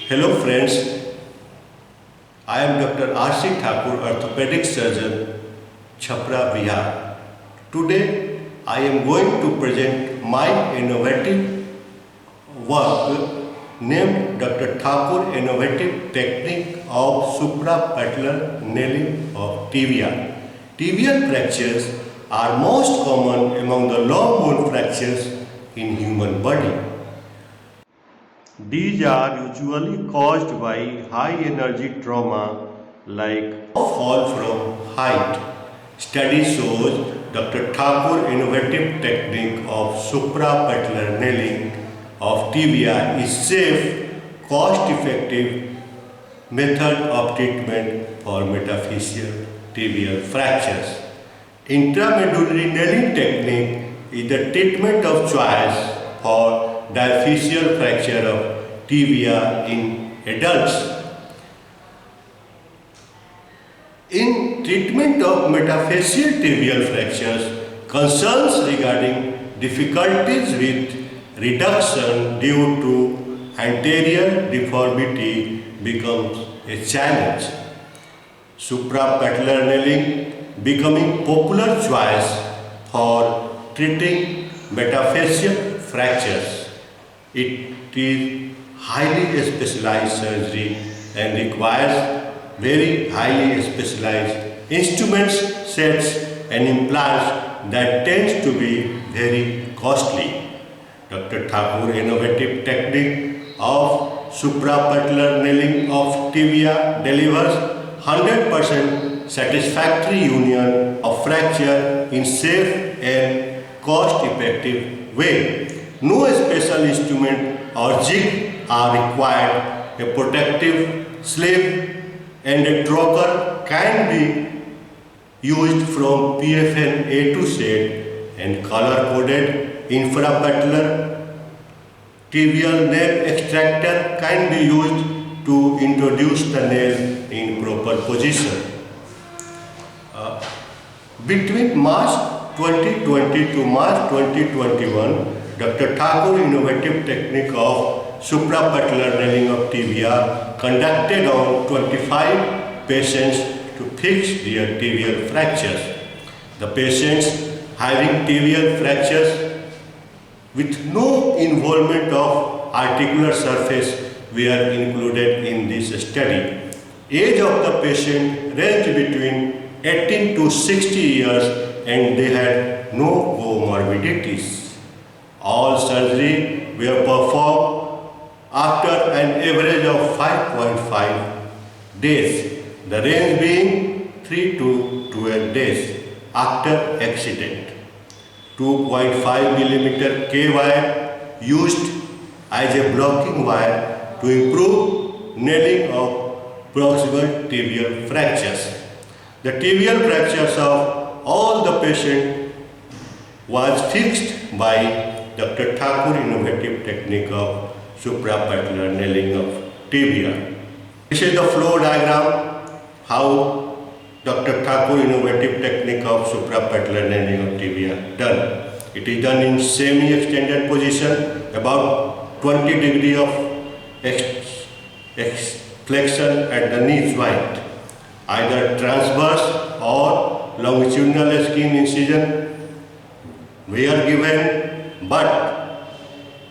Hello friends, I am Dr. R.C. Thakur, orthopedic surgeon, Chhapra, Bihar. Today I am going to present my innovative work named Dr. Thakur Innovative Technique of Suprapatellar Nailing of Tibia. Tibial fractures are most common among the long bone fractures in human body. These are usually caused by high energy trauma like fall from height. Study shows Dr. Thakur innovative technique of suprapatellar nailing of tibia is safe, cost-effective method of treatment for metaphyseal tibial fractures. Intramedullary nailing technique is the treatment of choice for diaphyseal fracture of tibia in adults. In treatment of metaphyseal tibial fractures, concerns regarding difficulties with reduction due to anterior deformity becomes a challenge. Suprapatellar nailing becoming popular choice for treating metaphyseal fractures. It is highly specialized surgery and requires very highly specialized instruments, sets and implants that tends to be very costly. Dr. Thakur innovative technique of suprapatellar nailing of tibia delivers 100% satisfactory union of fracture in safe and cost-effective way. No special instrument or jig are required. A protective sleeve and a trocar can be used from PFN A2 set and color-coded infrapatellar tibial nail extractor can be used to introduce the nail in proper position. Between March 2020 to March 2021, Dr. Thakur innovative technique of suprapatellar nailing of tibia conducted on 25 patients to fix their tibial fractures. The patients having tibial fractures with no involvement of articular surface were included in this study. Age of the patient ranged between 18 to 60 years and they had no comorbidities. All surgery were performed after an average of 5.5 days, the range being 3 to 12 days after accident. 2.5 millimeter K wire used as a blocking wire to improve nailing of proximal tibial fractures. The tibial fractures of all the patients was fixed by Dr. Thakur innovative technique of suprapatellar nailing of tibia. This is the flow diagram how Dr. Thakur innovative technique of suprapatellar nailing of tibia done. It is done in semi-extended position, about 20 degree of flexion at the knee joint, either transverse or longitudinal skin incision were given, but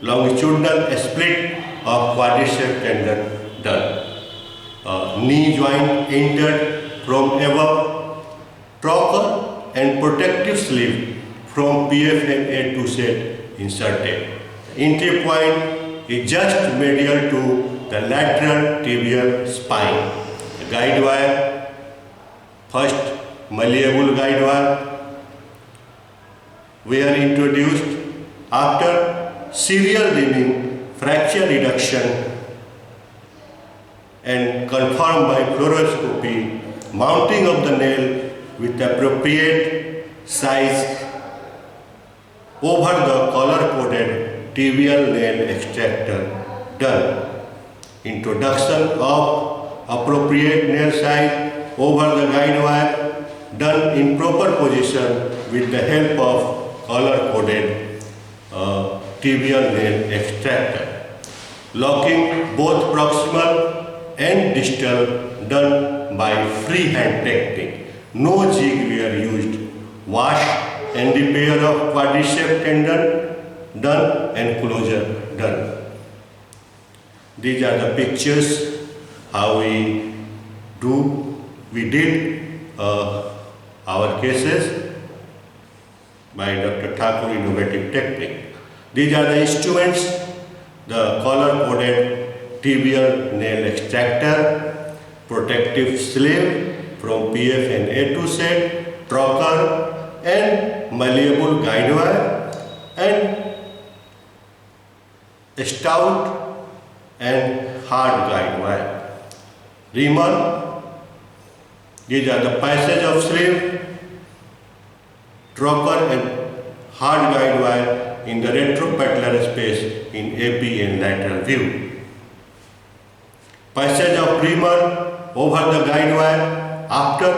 longitudinal split of quadriceps tendon done. Knee joint entered from above, trocar and protective sleeve from PFN A2 set inserted. Entry point is just medial to the lateral tibial spine. The guide wire, first malleable guide wire, were introduced after serial reaming, fracture reduction and confirmed by fluoroscopy, mounting of the nail with appropriate size over the color-coded tibial nail extractor done. Introduction of appropriate nail size over the guide wire done in proper position with the help of color-coded tibial nail extractor. locking both proximal and distal done by freehand technique. No jig were used. Wash and repair of quadriceps tendon done and closure done. These are the pictures how we did our cases by Dr. Thakur Innovative Technique. These are the instruments: the color-coded tibial nail extractor, protective sleeve from PF and A2 set, trocar and malleable guide wire, and stout and hard guide wire. Reamer, these are the passage of sleeve, trocar and hard guide wire in the retropatellar space in AP and lateral view. Passage of reamer over the guide wire after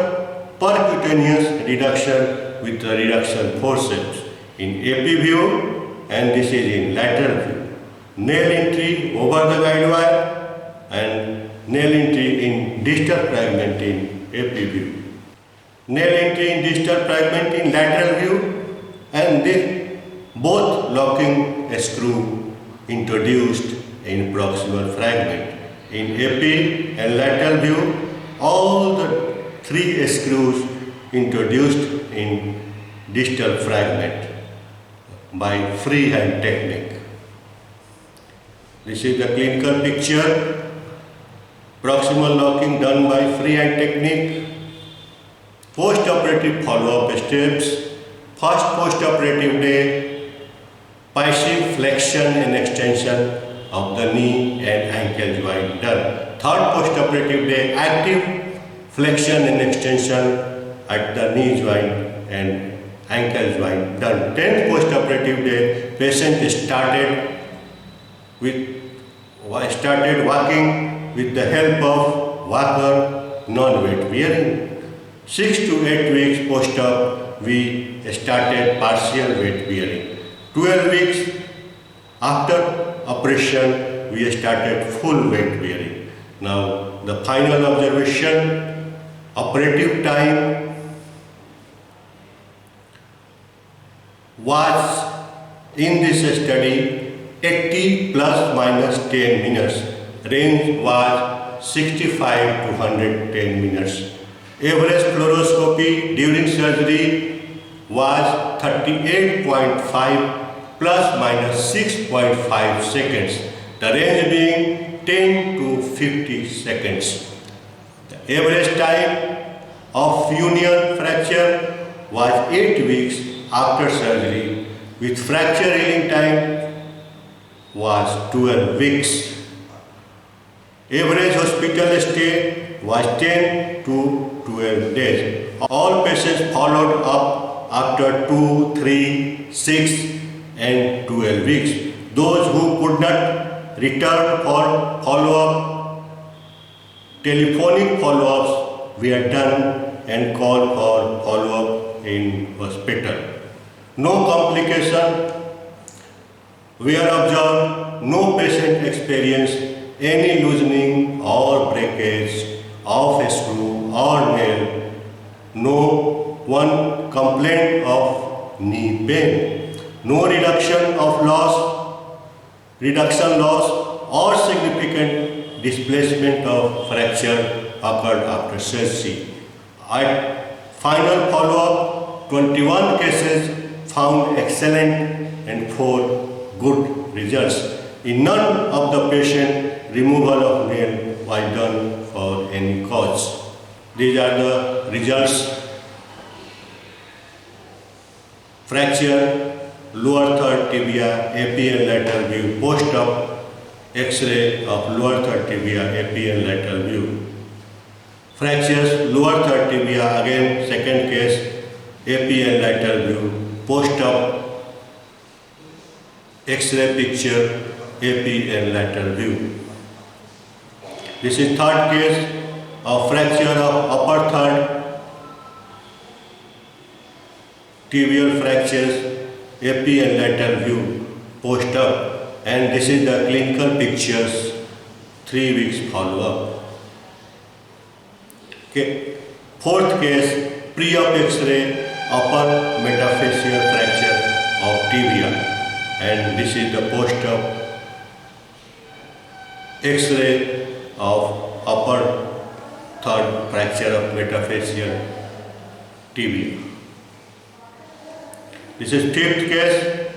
percutaneous reduction with the reduction forceps in AP view, and this is in lateral view. Nail entry over the guide wire and nail entry in distal fragment in AP view. Nail entry in distal fragment in lateral view, and this both locking screw introduced in proximal fragment. In AP and lateral view, all the 3 screws introduced in distal fragment by freehand technique. This is the clinical picture. Proximal locking done by freehand technique. Post-operative follow-up steps. First post-operative day, passive flexion and extension of the knee and ankle joint done. Third post-operative day, active flexion and extension at the knee joint and ankle joint done. 10th post-operative day, patient started walking with the help of walker, non-weight bearing. 6 to 8 weeks post-op, we started partial weight bearing. 12 weeks after operation, we started full weight bearing. Now, the final observation, operative time was in this study 80 plus minus 10 minutes. Range was 65 to 110 minutes. Average fluoroscopy during surgery was 38.5 plus minus 6.5 seconds. The range being 10 to 50 seconds. The average time of union fracture was 8 weeks after surgery, with fracture healing time was 12 weeks. Average hospital stay was 10 to 12 days. All patients followed up after 2, 3, 6 and 12 weeks. Those who could not return for follow-up, telephonic follow-ups were done and called for follow-up in hospital. No complication were observed. No patient experienced any loosening or breakage of a screw or nail. No one complained of knee pain. No reduction loss or significant displacement of fracture occurred after surgery. At final follow-up, 21 cases found excellent and 4 good results. In none of the patient, removal of nail was done for any cause. These are the results. Fracture, lower third tibia, AP and lateral view, post-op X-ray of lower third tibia, AP and lateral view. Fractures, lower third tibia, again second case, AP and lateral view, post-op X-ray picture, AP and lateral view. This is third case of fracture of upper third tibial fractures, AP and lateral view, post-op. and this is the clinical pictures, 3 weeks follow-up. Okay. Fourth case, pre-op X-ray upper metaphyseal fracture of tibia, and this is the post-op X-ray of upper third fracture of metaphyseal tibia. This is fifth case,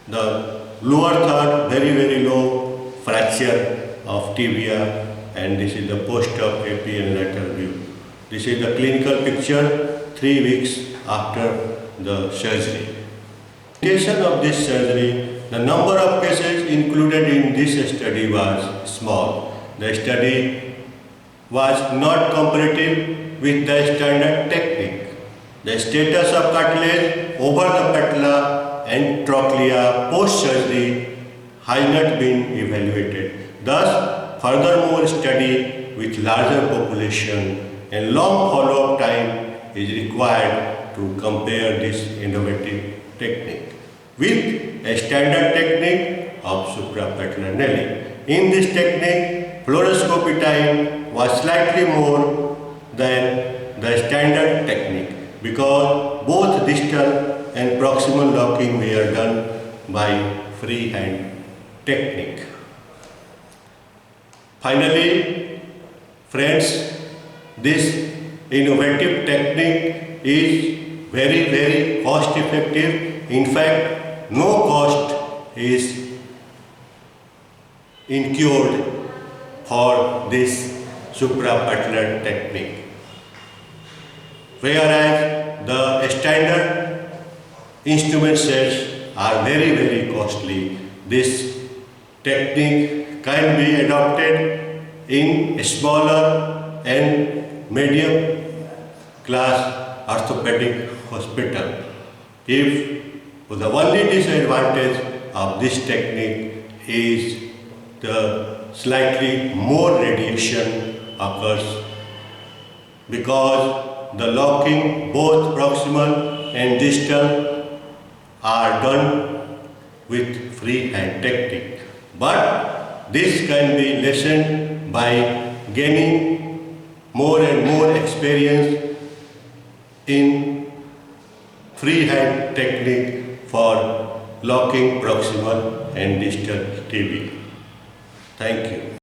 the lower third very low fracture of tibia, and this is the post-op AP and lateral view. This is the clinical picture 3 weeks after the surgery. Duration of this surgery, the number of cases included in this study was small. The study was not comparative with the standard technique. The status of cartilage over the patella and trochlea post-surgery has not been evaluated. Thus, furthermore study with larger population and long follow-up time is required to compare this innovative technique with a standard technique of suprapatellar nailing. In this technique, fluoroscopy time was slightly more than the standard technique because both distal and proximal locking were done by freehand technique. Finally, friends, this innovative technique is very cost effective. In fact, no cost is incurred for this suprapatellar technique. Whereas the standard instrument sets are very costly, this technique can be adopted in smaller and medium class orthopedic hospital. If the only disadvantage of this technique is the slightly more radiation occurs because the locking both proximal and distal are done with freehand technique. But this can be lessened by gaining more and more experience in freehand technique for locking proximal and distal tibia. Thank you.